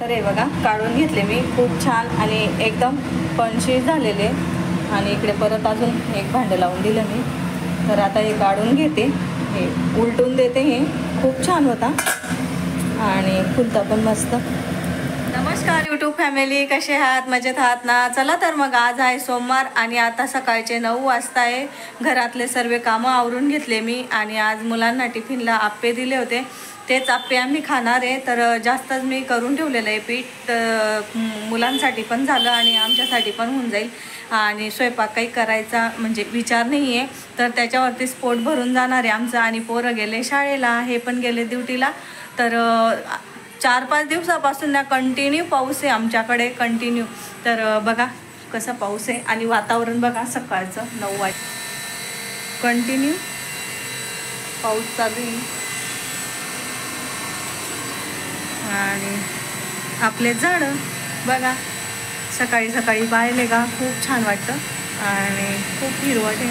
तर हे बघा काढून घेतले मी, खूप छान आणि एकदम पंची झालेले. आणि इकडे परत अजून एक भांडं लावून दिलं मी. तर आता हे काढून घेते, हे उलटून देते. हे खूप छान होता आणि फुलता पण मस्त. नमस्कार यूट्यूब फॅमिली, कसे आहात? मजेत आहात ना? चला तर मग आज आहे सोमवार आणि आता सकाळचे 9 वाजता आहे. घरातले सर्व कामं आवरून घेतले मी आणि आज मुलांना टिफिनला आप्पे दिले होते. तेच आप्पे आम्ही खाणार आहे. तर जास्तच मी करून ठेवलेलं आहे पीठ, मुलांसाठी पण झालं आणि आमच्यासाठी पण होऊन जाईल. आणि स्वयंपाक काही करायचा म्हणजे विचार नाही आहे, तर त्याच्यावरतीच पोट भरून जाणार आहे आमचं. आणि पोरं गेले शाळेला, हे पण गेले ड्युटीला. तर 4-5 दिवसापासून ना कंटिन्यू पाऊस आहे आमच्याकडे, कंटिन्यू. तर बघा कसा पाऊस आहे आणि वातावरण बघा, सकाळचं 9 वाजे कंटिन्यू पाऊस चालू आहे. आणि आपले झाडं बघा, सकाळी सकाळी पाहिले का खूप छान वाटतं आणि खूप हिरवट आहे.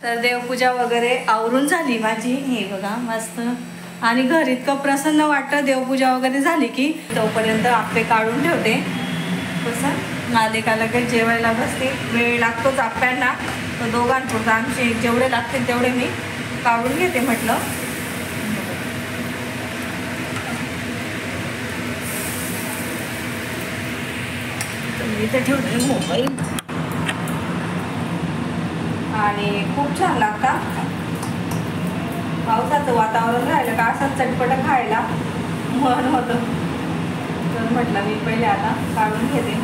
तर देवपूजा वगैरे आवरून झाली माझी, हे बघा मस्त. आणि घर इतकं प्रसन्न वाटतं देवपूजा वगैरे झाली की. तोपर्यंत आप्पे काढून ठेवते. कसं नालिका लगेच जेवायला बसते, वेळ लागतोच आप्प्यांना. तर दोघांपुरतं आमचे जेवढे लागतील तेवढे मी काढून घेते म्हटलं. इथे ठेवते मोबाईल. आणि खूप छान लागतात. पावसाचं वातावरण राहिलं का असं चटपट खायला मन होतं. तर म्हटलं मी पहिले आता काढून घेते.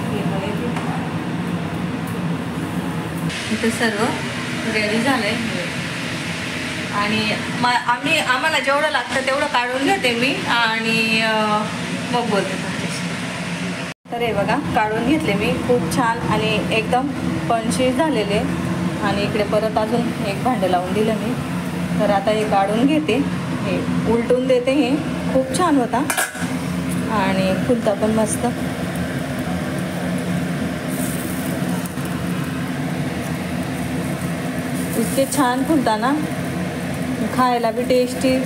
इथं सर्व रेडी झालंय आणि आम्हाला जेवढं लागतं तेवढं काढून घेते मी आणि मग बोलते तुमच्याशी. तर हे बघा काढून घेतले मी, खूप छान आणि एकदम पंची झालेले. आणि इकडे परत अजून एक भांडं लावून दिलं मी. तर आता हे काढून घेते, हे उलटून देते. हे खूप छान होता आणि फुलता पण मस्त. इतके छान फुलता ना, खायला बी टेस्टी.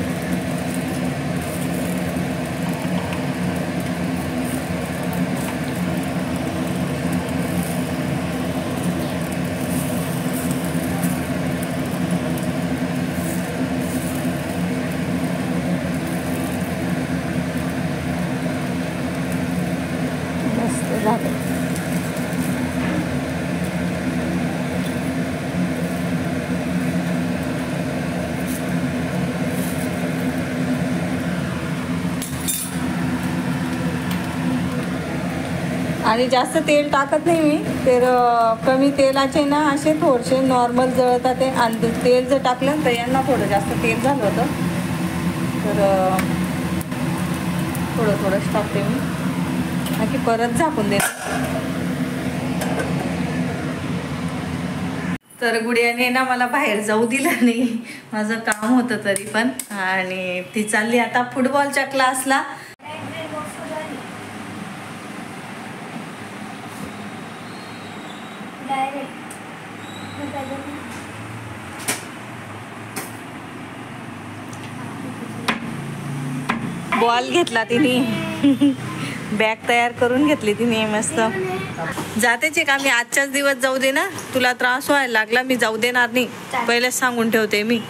मस्त झालं. आणि जास्त तेल टाकत नाही मी. तर कमी तेलाचे ना असे थोडेसे नॉर्मल जळतात ते. आणि तेल जर टाकलं तर यांना थोडं जास्त तेल झालं होतं. तर थोडंच टाकते मी, बाकी परत झाकून देते. तर गुडियाने ना मला बाहेर जाऊ दिलं नाही, माझं काम होतं तरी पण. आणि ती चालली आता फुटबॉलच्या क्लासला. बॉल घेतला तिने, बॅग तयार करून घेतली तिने मस्त. जातेच का मी आजच्याच दिवस जाऊ दे ना, तुला त्रास व्हायला लागला मी जाऊ देणार नाही, पहिलेच सांगून ठेवते मी.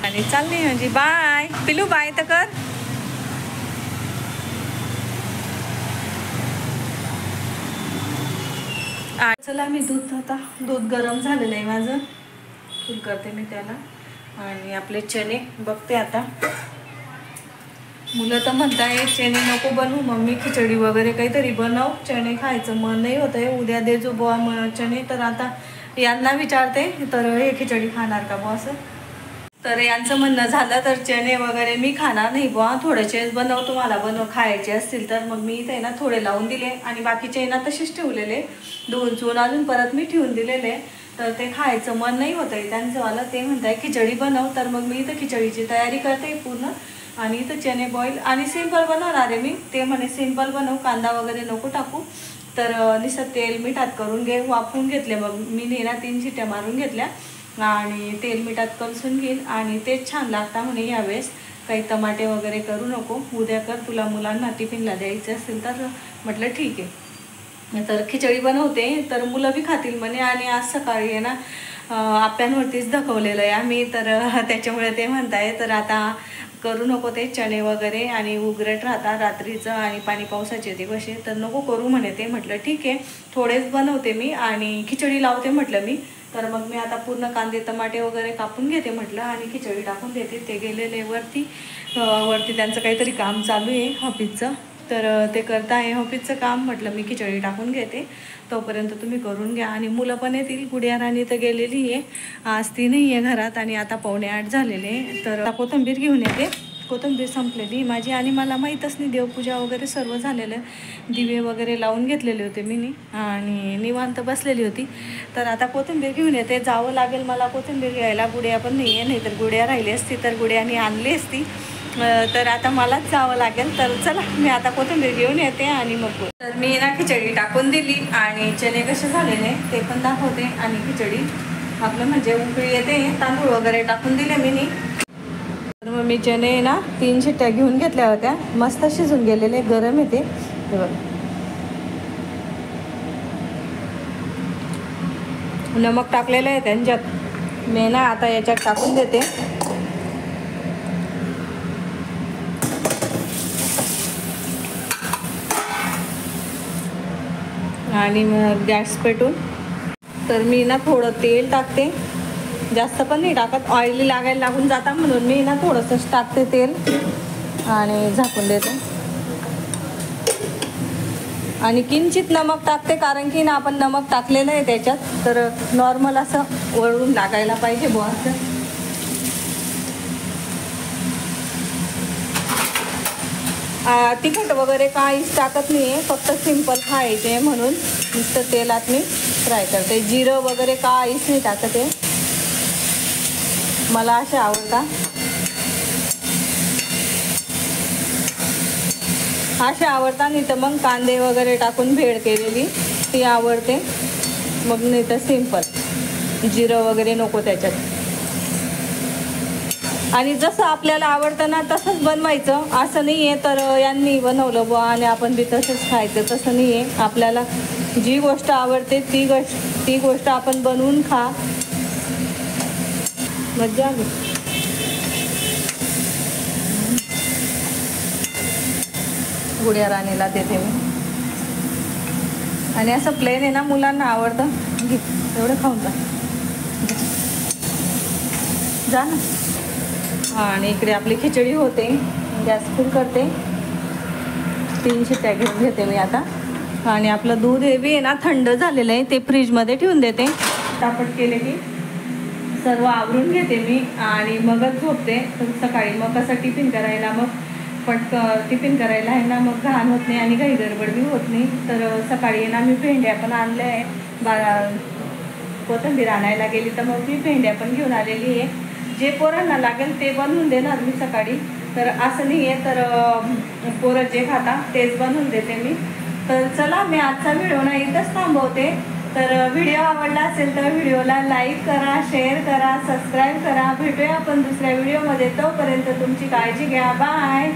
आणि चालली म्हणजे बाय पिलू, बाय तर कर. चला मी दूध गरम झालेलं आहे माझं, दूध करते मी त्याला. आणि आपले चणे बघते आता. मुलं तर म्हणताय चणे नको बनवू मम्मी, खिचडी वगैरे काहीतरी बनव, चणे खायचं मन नाही होत आहे. उद्या दे जो बुवा चणे. तर आता यांना विचारते, तर हे खिचडी खाणार का बुवा असं. तर यांचं म्हणणं झालं तर चणे वगैरे मी खाणार नाही बुवा, थोडेसेच बनव, तुम्हाला खायचे असतील तर. मग मी इथे ना थोडे लावून दिले आणि बाकीचे ना तसेच ठेवलेले, धुवून अजून परत मी ठेवून दिलेले. तर ते खायचं मन नाही होत आहे त्यांचंवालं. ते म्हणताय खिचडी बनव. तर मग मी इथं खिचडीची तयारी करते पूर्ण. आणि इथं चणे बॉईल आणि सिंपल बनवणार आहे मी. ते म्हणे सिंपल बनव, कांदा वगैरे नको टाकू. तर नुसतं तेल मिठात करून घे, वाफवून घेतले. मग मी ना 3 शिट्ट्या मारून घेतल्या आणि तेल मिठात कलसून घेईल आणि तेच छान लागता म्हणे यावेळेस. काही टमाटे वगैरे करू नको, उद्या कर, तुला मुलांना टिफिनला द्यायचं असेल तर. म्हटलं ठीक आहे. तर खिचडी बनवते तर मुलं बी खातील म्हणे. आणि आज सकाळी आहे ना आप्यांवरतीच दाखवलेलं आहे आम्ही, तर त्याच्यामुळे ते म्हणताय तर आता करू नको ते चणे वगैरे आणि उघरट राहता रात्रीचं आणि पाणी पावसाचे दिवस आहे, तर नको करू म्हणे ते. म्हटलं ठीक आहे, थोडेच बनवते मी आणि खिचडी लावते म्हटलं मी. तर मग मी आता पूर्ण कांदे टमाटे वगैरे कापून घेते म्हटलं आणि खिचडी टाकून देते. ते गेलेले वरती त्यांचं काहीतरी काम चालू आहे ऑफिसचं, तर ते करता आहे ऑफिसचं काम. म्हटलं मी खिचडी टाकून घेते, तोपर्यंत तुम्ही करून घ्या. आणि मुलं पण येतील. गुडिया राणी तर गेलेली आहे, आज ती नाही आहे घरात आणि आता 7:45 झालेले. तर कोथिंबीर घेऊन येते. कोथिंबीर संपलेली माझी आणि मला माहीतच नाही, देवपूजा वगैरे सर्व झालेलं, दिवे वगैरे लावून घेतलेले होते मी आणि निवांत बसलेली होती. तर आता कोथिंबीर घेऊन येते. जावं लागेल मला कोथिंबीर घ्यायला. गुडिया पण नाही आहे, नाही तर गुडिया राहिली असती तर गुडियानी आणली असती. तर आता मलाच जावं लागेल. तर चला मी आता कोथिंबीर घेऊन येते आणि मग तर मी ना खिचडी टाकून दिली आणि चणे कसे झालेले ते पण दाखवते. आणि खिचडी आपलं म्हणजे उकळी येते, तांदूळ वगैरे टाकून दिले मी. तर मग मी चणे ना 3 शिट्ट्या घेऊन घेतल्या होत्या, मस्त शिजून गेलेले, गरम येते. हे बघ, नमक टाकलेलं आहे त्यांच्यात. मी ना आता याच्यात टाकून देते. आणि मग गॅस पेटून तर मी ना थोडं तेल टाकते, जास्त पण नाही टाकत, ऑइली लागायला लागून जाता म्हणून मी ना थोडंसंच टाकते तेल आणि झाकून देते. आणि किंचित नमक टाकते, कारण की ना आपण नमक टाकलेलं आहे त्याच्यात, तर नॉर्मल असं वळून लागायला पाहिजे बुवा असं. तिखट वगैरे काहीच टाकत नाही आहे, फक्त सिंपल खायचे म्हणून नुसतं तेलात मी फ्राय करते. जिरं वगैरे काहीच नाही टाकत आहे, मला असे आवडतात. असे आवडतात, नाही तर मग कांदे वगैरे टाकून भेळ केलेली ती आवडते. मग नाही तर सिंपल जिरं वगैरे नको त्याच्यात. आणि जसं आपल्याला आवडतं ना तसंच बनवायचं, असं नाही आहे तर यांनी बनवलं बुवा आणि आपण बी तसंच खायचं, तसं नाही आहे. आपल्याला जी गोष्ट आवडते ती गोष्ट आपण बनवून खा, मज्जा आली. गुडिया राणीला देते मी. आणि असं प्लेन आहे ना, मुलांना आवडतं. घे एवढं खाऊन जा ना. आणि इकडे आपली खिचडी होते, गॅस फुल करते. 3 शिट्ट्या घेऊन घेते मी आता. आणि आपलं दूध हे बी आहे ना थंड झालेलं आहे, ते फ्रीजमध्ये ठेवून देते. तापट केले की सर्व आवरून घेते मी आणि मगच झोपते. तर सकाळी मग कसं टिफिन करायला, मग टिफिन करायला आहे ना, मग घाण होत नाही आणि काही गडबड बी होत नाही. तर सकाळी आहे ना मी भेंड्या पण आणल्या आहे. कोथिंबीर आणायला गेली तर मग मी भेंड्या पण घेऊन आलेली आहे. जे पोरांना लागेल ते बनवून देणार मी सकाळी, तर असं नाही आहे तर पोरं जे खाता तेच बनवून देते मी. तर चला मी आजचा व्हिडिओ ना इथंच थांबवते. तर व्हिडिओ आवडला असेल तर व्हिडिओला लाईक करा, शेअर करा, सबस्क्राईब करा. भेटूया आपण दुसऱ्या व्हिडिओमध्ये. तोपर्यंत तुमची काळजी घ्या. बाय.